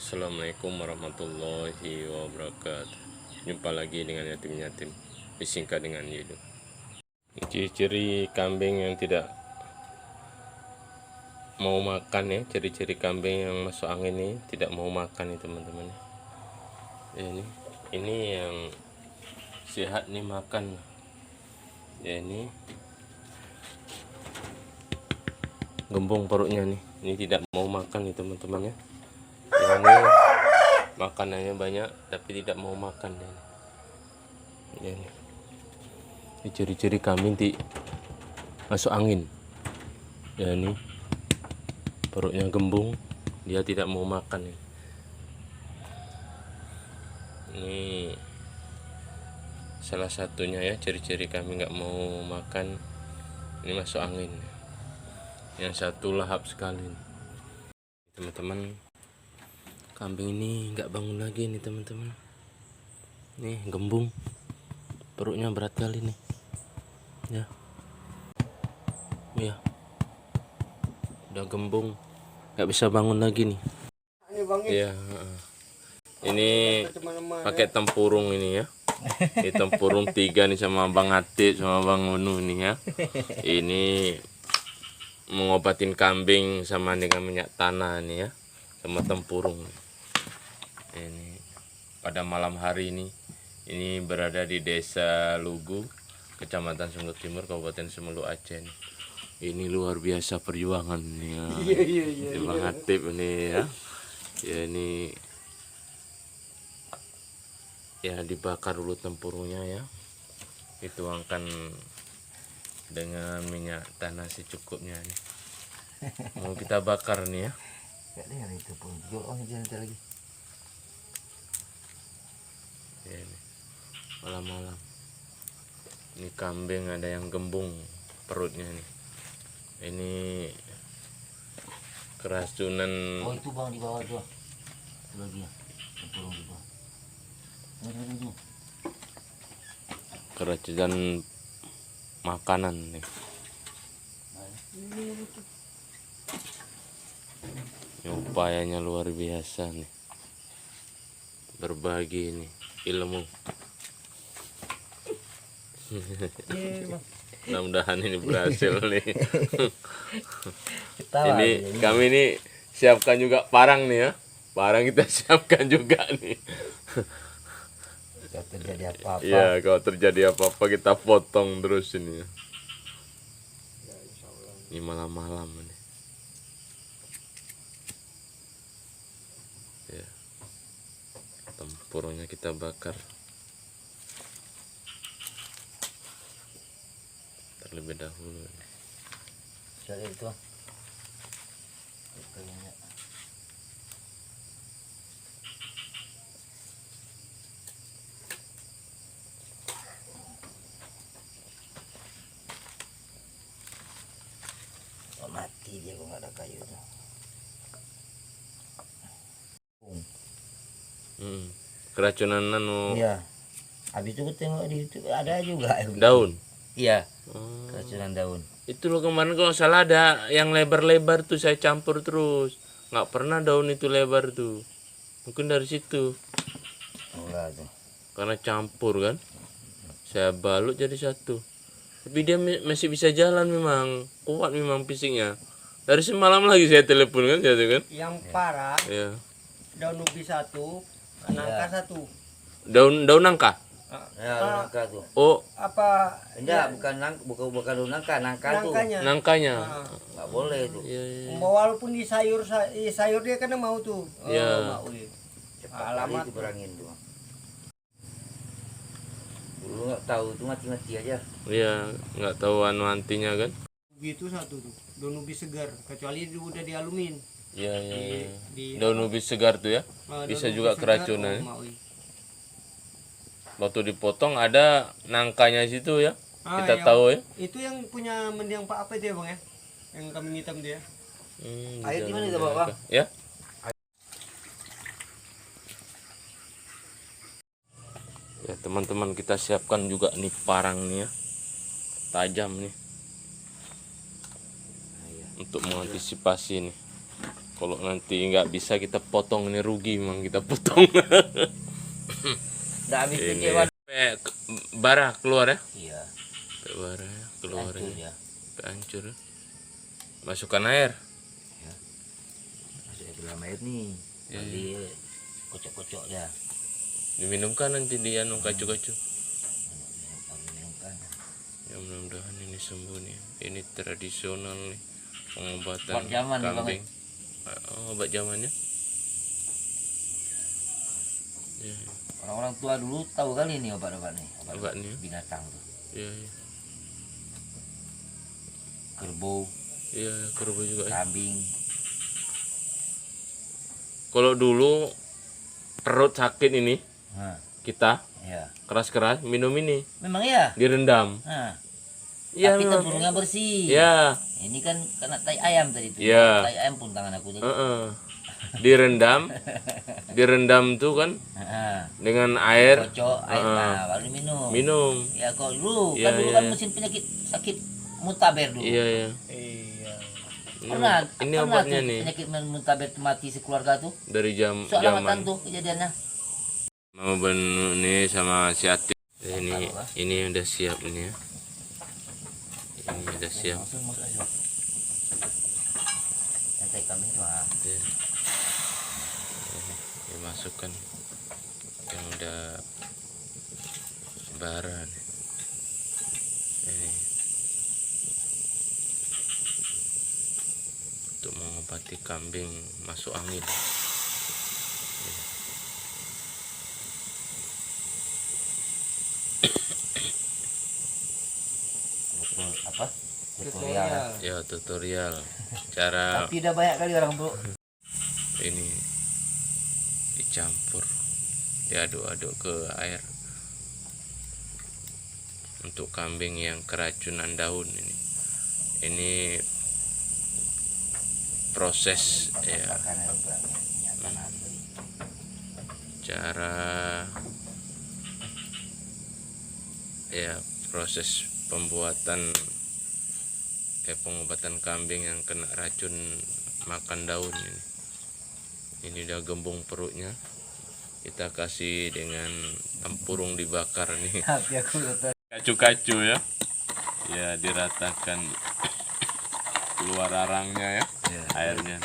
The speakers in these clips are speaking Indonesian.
Assalamualaikum warahmatullahi wabarakatuh. Jumpa lagi dengan yatim-yatim, disingkat dengan Yudo. Ciri-ciri kambing yang tidak mau makan ya, ciri-ciri kambing yang masuk angin ini tidak mau makan nih teman-teman. Ini yang sehat nih makan. Ya, ini gembung perutnya nih. Ini tidak mau makan nih teman-teman ya. Ini makanannya banyak tapi tidak mau makan ya. Ini ciri-ciri kambing masuk angin ya. Ini perutnya gembung, dia tidak mau makan ya. Ini salah satunya ya, ciri-ciri kambing nggak mau makan. Ini masuk angin. Yang satu lahap sekali teman-teman. Kambing ini nggak bangun lagi nih teman-teman. Nih gembung, perutnya berat kali nih ya. Ya, udah gembung, nggak bisa bangun lagi nih. Iya, ini pakai tempurung ini ya. Ini tempurung 3 nih sama Bang Atik sama Bang Unu nih ya. Ini mengobatin kambing sama dengan minyak tanah nih ya, sama tempurung. Ini pada malam hari ini berada di Desa Lugu, Kecamatan Sumut Timur, Kabupaten Semelu, Aceh. Ini luar biasa perjuangan nih ya. Bang Atik ini ya. Ya, ini ya dibakar dulu tempurungnya ya. Dituangkan dengan minyak tanah secukupnya nih. Mau kita bakar nih ya. Ya, ini malam-malam. Ini kambing ada yang gembung perutnya nih. Ini keracunan. Oh itu bang di bawah tuh. Itu lagi ya. Tempurung di bawah. Keracunan makanan nih. Ini upayanya luar biasa nih. Berbagi nih ilmu. Mudah-mudahan ini berhasil nih. Ini kami ini siapkan juga parang nih ya. Parang kita siapkan juga nih. Kalau terjadi apa-apa. Iya, kalau terjadi apa-apa kita potong terus ini ya. Ini malam-malam nih. Ya. Tempurungnya kita bakar terlebih dahulu nih. Jadi itu. Oh, mati dia kok nggak ada kayu tuh. Keracunan anu Iya. Habis itu tengok di YouTube ada juga. daun. Iya. Keracunan daun. Itu loh kemarin kalau salah ada yang lebar-lebar tuh saya campur terus. Nggak pernah daun itu lebar tuh. Mungkin dari situ. Enggak tuh. Karena campur kan. Saya balut jadi satu. Tapi dia masih bisa jalan memang. Kuat memang fisiknya. Dari semalam lagi saya telepon kan jatuh kan. Yang parah Ya. daun ubi 1, nangka 1. Daun nangka. Ya, nangka tuh. Oh, Apa Enggak, bukan daun nangka, nangka tuh. nangkanya? nangkanya. Enggak boleh tuh. Iya, iya. Walaupun di sayur dia kan mau tuh. Iya. Mau dia. Cepat kali Alamat itu berangin tuh. Dulu nggak tahu tuh mati-mati aja. Iya, nggak tahu anu antinya kan. ubi itu 1 tuh. Daun ubi segar, kecuali dia udah dialumin. Iya, iya, iya. Di Daun ubi segar tuh ya. daun Bisa ubi juga segar, keracunan. mau. Waktu dipotong ada nangkanya situ ya. Kita yang- tahu ya. Itu yang punya mendiang Pak apa dia, Bang ya? Yang kambing hitam dia. Air di mana itu, jangan Bang? nangka. Ya. Ya teman-teman, kita siapkan juga nih parang nih ya. Tajam nih. Untuk mengantisipasi nih Kalau nanti nggak bisa kita potong, ini rugi memang kita potong. Nggak habis Ini kecewa. bara keluar ya, Iya. bara keluar Hancur ya. ya. Hancur. Masukkan air. Masuk ke dalam air nih. Iya, Jadi kocok-kocok ya. Diminumkan nanti dia kacu-kacu. Minumkan. Ya mudah-mudahan ini sembuh nih. Ini tradisional nih, pengobatan Obat zaman nih, Bang. kambing. Oh, obat zamannya. Ya, Orang-orang tua dulu tahu kali ini obat-obat nih. Obatnya. Binatang tuh. ya, ya. Kerbau, Iya, kerbau juga ya. kambing. Kalau dulu perut sakit ini, Nah, kita ya. keras-keras minum ini, Memang ya. direndam. Nah, Iya, tapi memang. tempurungnya bersih. Ya, Ini kan kena tai ayam tadi tuh. Iya. Tai ayam pun tangan aku tadi. direndam, direndam tuh kan Nah, dengan air, kocok air nah, baru minum. minum. Ya kok dulu Iya, kan dulu iya, kan iya. mesin penyakit sakit muntaber dulu. Iya, ya. Iya. Ini obatnya tuh nih penyakit muntaber tuh mati sekeluarga tuh. dari Soalnya zaman. tuh kejadiannya. Mau bener nih sama si Atik. Ini udah siap ini ya. Ini udah siap. Langsung masuk aja. Nanti kami tuh Ya. Ini dimasukkan yang udah bara nih. Ini untuk mengobati kambing masuk angin. apa? Tutorial. Ya, tutorial cara Tapi udah banyak kali orang bro. ini dicampur, diaduk-aduk ke air untuk kambing yang keracunan daun ini proses ya, Karena minyak tanah tadi. cara ya proses pembuatan pengobatan kambing yang kena racun makan daun ini udah gembung perutnya, kita kasih dengan tempurung dibakar nih. Tapi aku udah tahu. Kacu-kacu ya, ya diratakan keluar arangnya ya, Ya. airnya.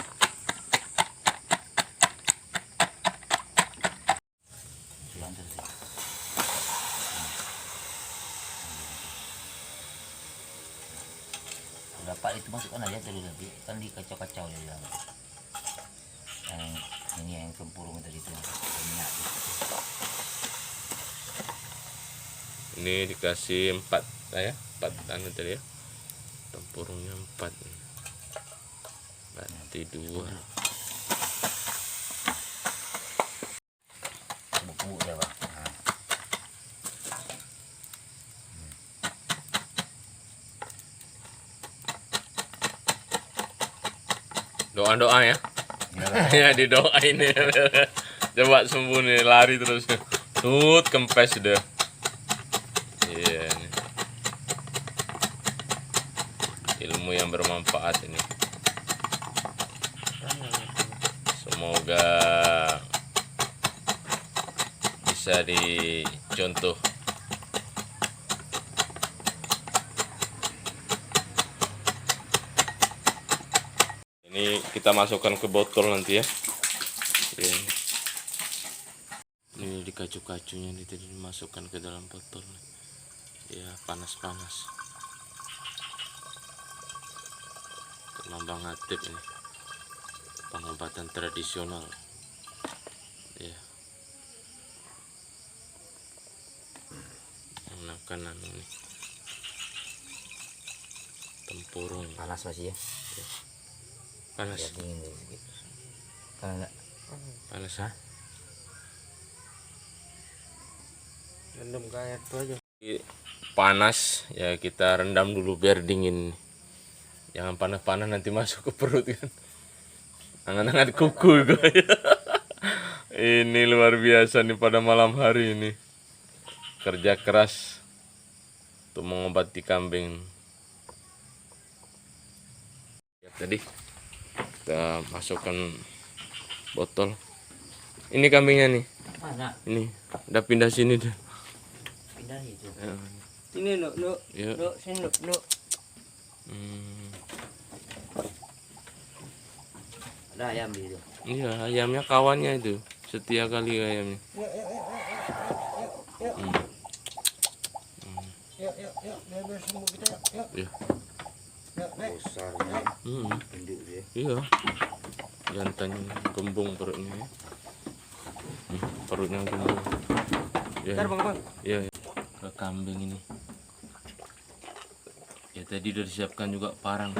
Dapat itu masukkan aja terus nanti kan dikacau-kacau dia bilang. Yang ini yang tempurung tadi itu minyak itu. Ini dikasih 4 ya, 4 anu tadi ya, tempurungnya 4, berarti 2. Buku dia bang. Nah. Doa-doa ya. Ya didoain ya. Coba sembuh nih, lari terus. Tut kempes deh. Iya nih. Ilmu yang bermanfaat ini. Semoga bisa dicontoh. Ini kita masukkan ke botol nanti ya. Ini dikacu-kacunya ini tadi dimasukkan ke dalam botol. Ya panas-panas. Lambang Hatip ini. Pengobatan tradisional. Ya. Menggunakan ini. Tempurung. Panas masih ya. Panas. Ya dingin sedikit. Kalau enggak Panas ha? Rendam ke air tuh aja. Panas ya, kita rendam dulu biar dingin. Jangan panas-panas nanti masuk ke perut kan. Hangat-hangat kuku gue. Ini luar biasa nih pada malam hari ini. Kerja keras untuk mengobati kambing. Ya, tadi Kita masukkan botol. Ini kambingnya nih. Mana? Ini udah pindah sini deh. Pindah itu. Ya. Ini no, Ya. sini no. Hmm. Ada ayam di situ. Iya, ayamnya kawannya itu. Setia kali ayamnya. Hmm. Yuk, biar sembuh kita yuk. Iya. Besarnya Hmm. induk dia. Iya. Jantannya gembung perutnya ya. Perutnya gembung. Ya. Bentar bang. Iya. Ke kambing ini. Ya tadi udah disiapkan juga parang.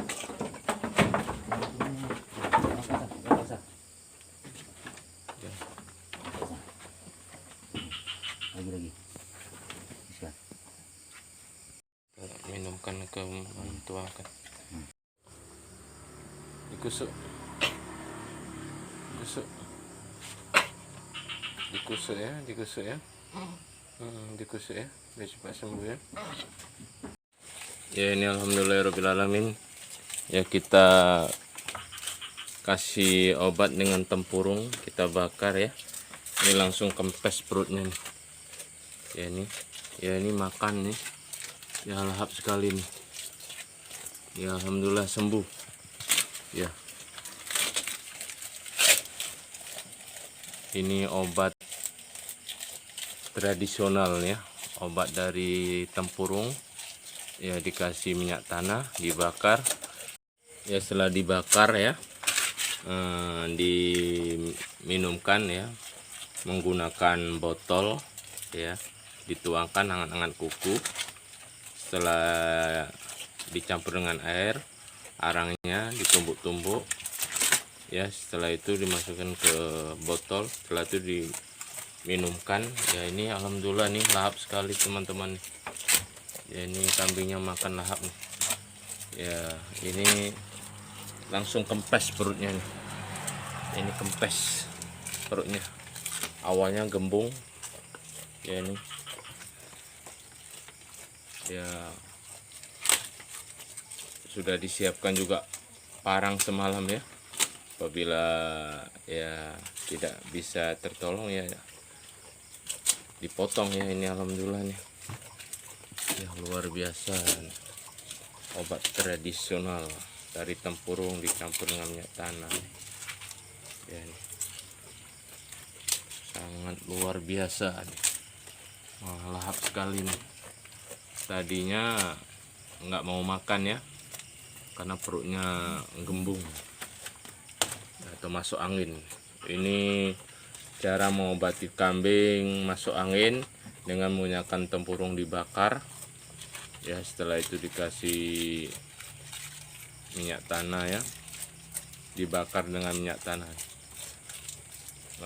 Ya. Lagi. Bisa. Kita minumkan ke tuakan. Dikusuk. Dikusuk ya. Dikusuk ya biar cepat sembuh ya. Ya ini alhamdulillahirobbilalamin. Ya kita kasih obat dengan tempurung, kita bakar ya. Ini langsung kempes perutnya nih. Ya ini makan nih. Ya lahap sekali nih. Ya alhamdulillah sembuh. Ya. Ini obat tradisional ya, obat dari tempurung ya, dikasih minyak tanah, dibakar ya, setelah dibakar ya diminumkan ya menggunakan botol ya, dituangkan hangat-hangat kuku, setelah dicampur dengan air, arangnya ditumbuk-tumbuk ya, setelah itu dimasukkan ke botol, setelah itu diminumkan ya. Ini alhamdulillah nih lahap sekali teman-teman ya, ini kambingnya makan lahap nih ya. Ini langsung kempes perutnya nih, ini kempes perutnya, awalnya gembung ya. Ini ya sudah disiapkan juga parang semalam ya, apabila ya tidak bisa tertolong ya dipotong ya. Ini alhamdulillah nih ya, luar biasa, obat tradisional dari tempurung dicampur dengan minyak tanah ya, ini sangat luar biasa nih. Lahap sekali nih, tadinya nggak mau makan ya karena perutnya gembung atau masuk angin. Ini cara mengobati kambing masuk angin dengan menggunakan tempurung dibakar ya, setelah itu dikasih minyak tanah ya, dibakar dengan minyak tanah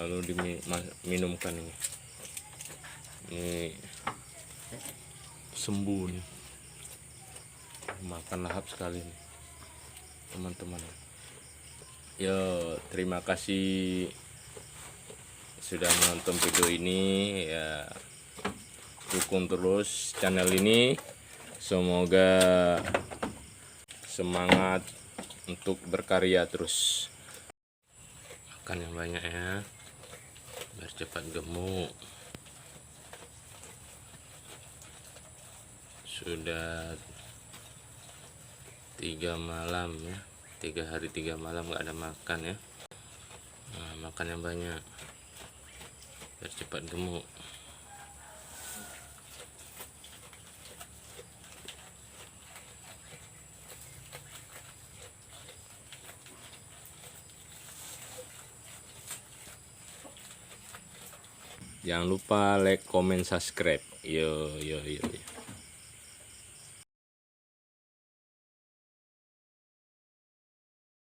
lalu diminumkan. Ini sembuh nih, makan lahap sekali nih teman-teman. Yo, terima kasih sudah menonton video ini ya, dukung terus channel ini, semoga semangat untuk berkarya terus. Makan yang banyak ya biar cepat gemuk. Sudah 3 malam ya, 3 hari 3 malam nggak ada makan ya. Nah, makan yang banyak biar cepat gemuk. Jangan lupa like, comment, subscribe. Yo.